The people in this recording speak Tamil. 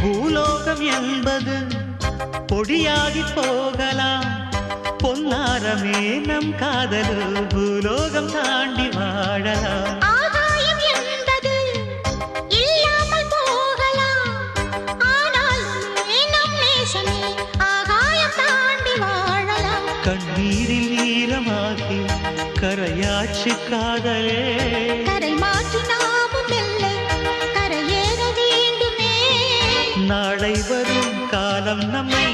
பூலோகம் என்பது பொடியாகி போகலாம், பொன்னாரமே நம் காதலு பூலோகம் தாண்டி வாழலாம். ஆகாயம் என்பது இல்லாமல் போகலாம், ஆனால் நம் நேசமே ஆகாயம் தாண்டி வாழலாம். கண்ணீரில் ஈரமாகி கரையாட்சி காதலே, கரை மாற்றி நாமும் வெல்ல கரையேற வேண்டுமே. நாளை வரும் காலம் நம்மை